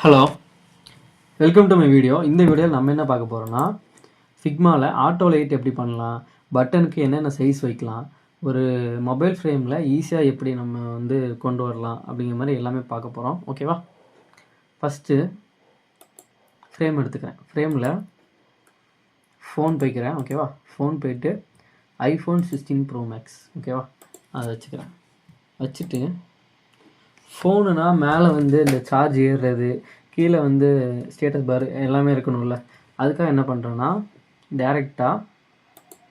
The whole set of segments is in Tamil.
Hello, welcome to my video. இந்த வீடியோவில் நம்ம என்ன பார்க்க போகிறோம்னா, ஃபிக்மாவில் ஆட்டோ லைட் எப்படி பண்ணலாம், பட்டனுக்கு என்னென்ன சைஸ் வைக்கலாம், ஒரு மொபைல் ஃப்ரேமில் ஈஸியாக எப்படி நம்ம கொண்டு வரலாம் அப்படிங்கிற மாதிரி எல்லாமே பார்க்க போகிறோம். ஓகேவா? ஃபஸ்ட்டு ஃப்ரேம் எடுத்துக்கிறேன். ஃப்ரேமில் ஃபோன் போய்க்கிறேன். ஓகேவா? ஃபோன் போய்ட்டு iPhone 16 Pro Max. ஓகேவா? அதை வச்சுக்கிறேன். வச்சுட்டு ஃபோனுனா மேலே இந்த சார்ஜ் ஏறுறது, கீழே ஸ்டேட்டஸ் பார் எல்லாமே இருக்கணும்ல. அதுக்காக என்ன பண்ணுறேன்னா, டேரெக்டாக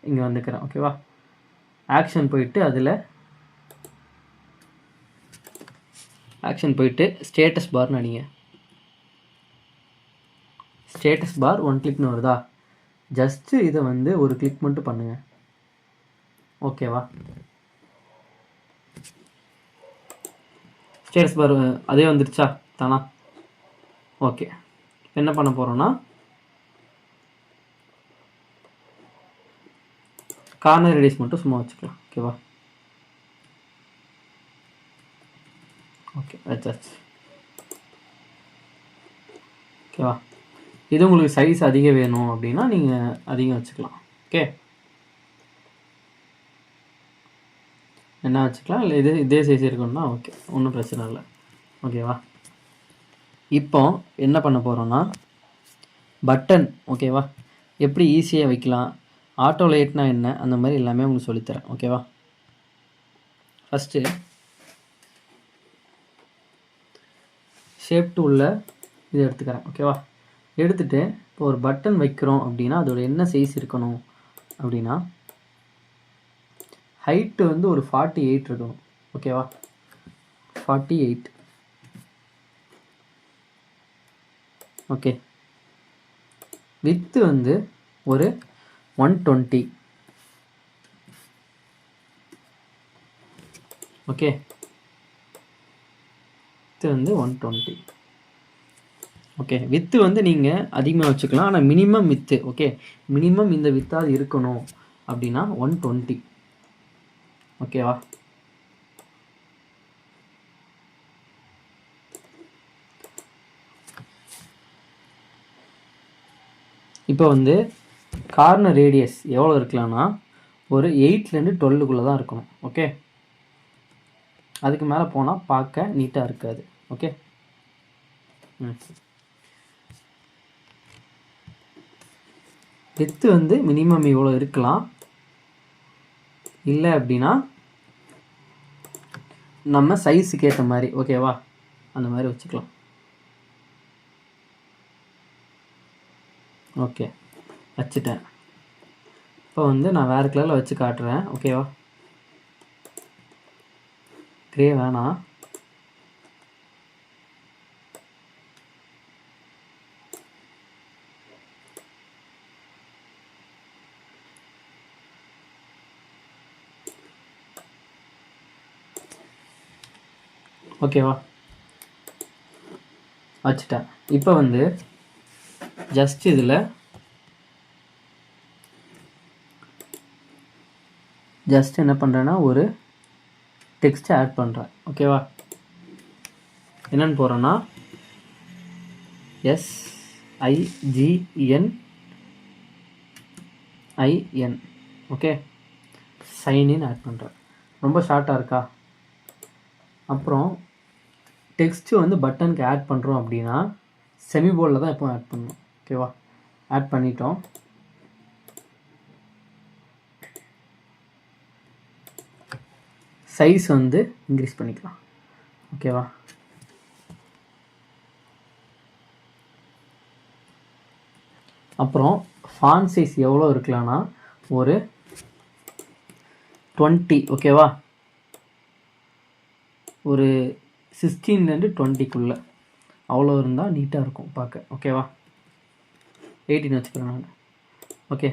இங்கே வந்துக்கிறேன். ஓகேவா? ஆக்ஷன் போயிட்டு ஸ்டேட்டஸ் பார்னு அடிங்க. ஸ்டேட்டஸ் பார் 1 கிளிக்னு வருதா? ஜஸ்ட்டு இதை ஒரு கிளிக் மட்டும் பண்ணுங்கள். ஓகேவா? ஸ்டேட்டஸ் பார் அதே வந்துருச்சா தானா? ஓகே. என்ன பண்ண போகிறோன்னா, கார்னர் ரேடியஸ் மட்டும் சும்மா வச்சுக்கலாம். ஓகேவா? ஓகே, வச்சாச்சு. ஓகேவா? இது உங்களுக்கு சைஸ் அதிகம் வேணும் அப்படின்னா நீங்கள் அதிகம் வச்சுக்கலாம். ஓகே, என்ன வச்சுக்கலாம். இல்லை இதே சைஸ் இருக்கணும்னா ஓகே, ஒன்றும் பிரச்சனை இல்லை. ஓகேவா? இப்போ என்ன பண்ண போகிறோன்னா, பட்டன் ஓகேவா எப்படி ஈஸியாக வைக்கலாம், ஆட்டோ லைட்னா என்ன, அந்த மாதிரி எல்லாமே உங்களுக்கு சொல்லித்தரேன். ஓகேவா? ஃபஸ்ட்டு ஷேப் டூலில் இதை எடுத்துக்கிறேன். ஓகேவா? எடுத்துகிட்டு இப்போ ஒரு பட்டன் வைக்கிறோம் அப்படின்னா அதோட என்ன சைஸ் இருக்கணும் அப்படின்னா, ஹைட்டு ஒரு 48 இருக்கணும். ஓகேவா? 48. ஓகே. வித்து ஒரு 120. Okay, with 120. ஓகே, வித்து நீங்கள் அதிகமாக வச்சுக்கலாம். ஆனால் மினிமம் வித்து, ஓகே, மினிமம் இந்த வித்தாவது இருக்கணும் அப்படின்னா 120. ஓகேவா? இப்போ கார்னர் ரேடியஸ் எவ்வளோ இருக்கலாம்னா ஒரு 8லேருந்து 12க்குள்ளே தான் இருக்கணும். ஓகே, அதுக்கு மேலே போனால் பார்க்க நீட்டாக இருக்காது. ஓகே, வித்து மினிமம் இவ்வளோ இருக்கலாம். இல்லை அப்படின்னா நம்ம சைஸுக்கு ஏற்ற மாதிரி ஓகேவா அந்த மாதிரி வச்சுக்கலாம். ஓகே, வச்சுட்டேன். இப்போ நான் வேறு கலரில் வச்சு காட்டுறேன். ஓகேவா? கிரே வேணாம். ஓகேவா? வச்சுட்டேன். இப்போ ஜஸ்ட் இதில் என்ன பண்ணுறேன்னா ஒரு டெக்ஸ்ட்டை ஆட் பண்ணுறேன். ஓகேவா? என்னென்னு போகிறேன்னா SIGNIN. ஓகே, சைன்இன் ஆட் பண்ணுறேன். ரொம்ப ஷார்ட்டாக இருக்கா? அப்புறம் டெக்ஸ்ட்டு பட்டனுக்கு ஆட் பண்ணுறோம் அப்படின்னா செமிபோல்டில் தான் எப்போ ஆட் பண்ணணும். ஓகேவா? ஆட் பண்ணிட்டோம். சைஸ் இன்க்ரீஸ் பண்ணிக்கலாம். ஓகேவா? அப்புறம் ஃபாண்ட் சைஸ் எவ்வளோ இருக்கலாம்னா ஒரு 20. ஓகேவா? ஒரு 16லேருந்து 20க்குள்ளே அவ்வளோ இருந்தால் நீட்டாக இருக்கும் பார்க்க. ஓகேவா? 18 வச்சுக்கிறேன் நான். ஓகே,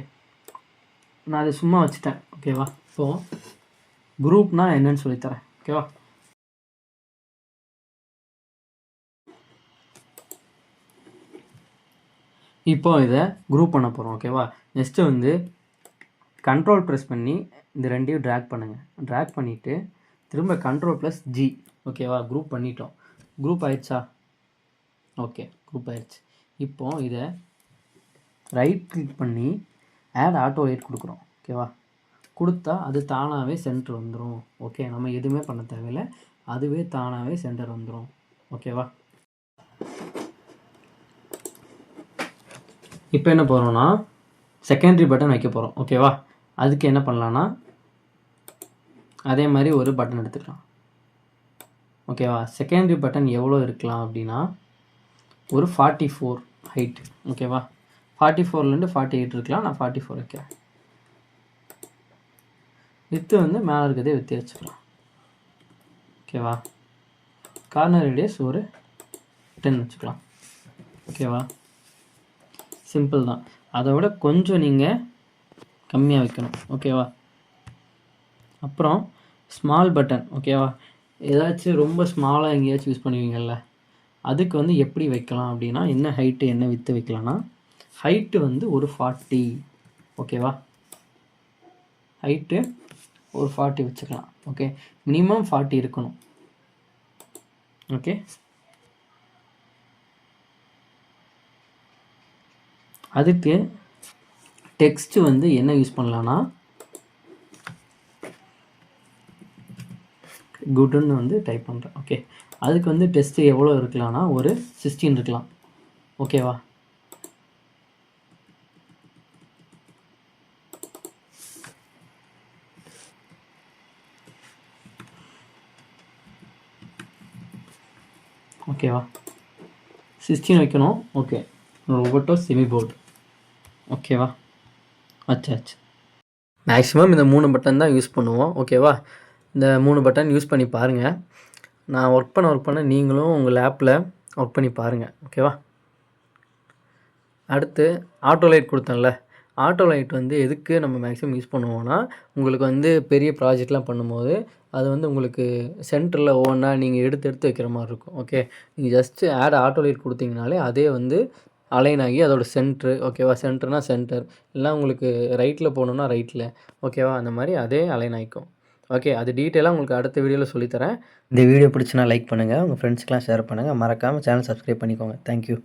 நான் அதை சும்மா வச்சுட்டேன். ஓகேவா? இப்போது குரூப்னா என்னன்னு சொல்லித்தரேன். ஓகேவா? இப்போ இதை குரூப் பண்ண போகிறோம். ஓகேவா? நெக்ஸ்ட்டு கண்ட்ரோல் ப்ரெஸ் பண்ணி இந்த ரெண்டையும் ட்ராக் பண்ணுங்கள். ட்ராக் பண்ணிவிட்டு திரும்ப Ctrl+G. ஓகேவா? குரூப் பண்ணிட்டோம். குரூப் ஆயிடுச்சா? ஓகே, குரூப் ஆயிடுச்சு. இப்போ இதை ரைட் கிளிக் பண்ணி ஆட் ஆட்டோ லைட் கொடுக்குறோம். ஓகேவா? கொடுத்தா அது தானாகவே சென்டர் வந்துடும். ஓகே, நம்ம எதுவுமே பண்ண தேவையில்லை, அதுவே தானாகவே சென்டர் வந்துடும். ஓகேவா? இப்போ என்ன போகிறோம்னா செகண்டரி பட்டன் வைக்க போகிறோம். ஓகேவா? அதுக்கு என்ன பண்ணலான்னா அதே மாதிரி ஒரு பட்டன் எடுத்துக்கலாம். ஓகேவா? செகண்டரி பட்டன் எவ்வளோ இருக்கலாம் அப்படின்னா ஒரு 44 ஹைட். ஓகேவா? 44லேருந்து 48 இருக்கலாம். நான் 44 வைக்கிறேன். வித்து வந்து மேலே இருக்கிறதே வித்து வச்சுக்கலாம். ஓகேவா? கார்னர் ரேடியஸ் ஒரு 10 வச்சுக்கலாம். ஓகேவா? சிம்பிள் தான். அதை விட கொஞ்சம் நீங்கள் கம்மியாக வைக்கணும். ஓகேவா? அப்புறம் ஸ்மால் பட்டன். ஓகேவா? ஏதாச்சும் ரொம்ப ஸ்மாலாக எங்கேயாச்சும் யூஸ் பண்ணுவீங்கள்ல, அதுக்கு வந்து எப்படி வைக்கலாம் அப்படின்னா என்ன ஹைட்டு என்ன வித்து வைக்கலாம்னா ஹைட்டு வந்து ஒரு 40. ஓகேவா? ஹைட்டு ஒரு 40 வச்சுக்கலாம். ஓகே, மினிமம் 40 இருக்கணும். ஓகே, அதுக்கு டெக்ஸ்ட் வந்து என்ன யூஸ் பண்ணலான்னா குட்னு வந்து டைப் பண்ணுறேன். ஓகே, அதுக்கு வந்து டெஸ்ட்டு எவ்வளோ இருக்கலாம்னா ஒரு 16 இருக்கலாம். ஓகேவா? ஓகேவா? 16 வைக்கணும். Okay, Roboto semi board. ஓகேவா? ஆச்சு. மேக்ஸிமம் இந்த 3 பட்டன் தான் யூஸ் பண்ணுவோம். ஓகேவா? இந்த 3 பட்டன் யூஸ் பண்ணி பாருங்கள். நான் ஒர்க் பண்ண நீங்களும் உங்கள் லேப்பில் ஒர்க் பண்ணி பாருங்கள். ஓகேவா? அடுத்து ஆட்டோ லைட் கொடுத்தேன்ல, ஆட்டோ லைட் வந்து எதுக்கு நம்ம மேக்ஸிமம் யூஸ் பண்ணுவோம்னா உங்களுக்கு வந்து பெரிய ப்ராஜெக்ட்லாம் பண்ணும்போது அது வந்து உங்களுக்கு சென்டரில் ஒவ்வொன்றா நீங்கள் எடுத்து வைக்கிற மாதிரி இருக்கும். ஓகே, நீங்கள் ஜஸ்ட்டு ஆட் ஆட்டோ லைட் கொடுத்தீங்கனாலே அதே வந்து அலைன் ஆகி அதோட சென்ட்ரு. ஓகேவா? சென்டர்னா சென்டர், இல்லை உங்களுக்கு ரைட்டில் போகணுன்னா ரைட்டில். ஓகேவா? அந்த மாதிரி அதே அலைன் ஆகிக்கும். ஓகே, அது டீட்டெயிலாக உங்களுக்கு அடுத்த வீடியோவில் சொல்லித்தரேன். இந்த வீடியோ பிடிச்சினா லைக் பண்ணுங்கள், உங்கள் ஃப்ரெண்ட்ஸ்க்கெலாம் ஷேர் பண்ணுங்கள், மறக்காமல் சேனல் சப்ஸ்கிரைப் பண்ணிக்கோங்க. தேங்க்யூ.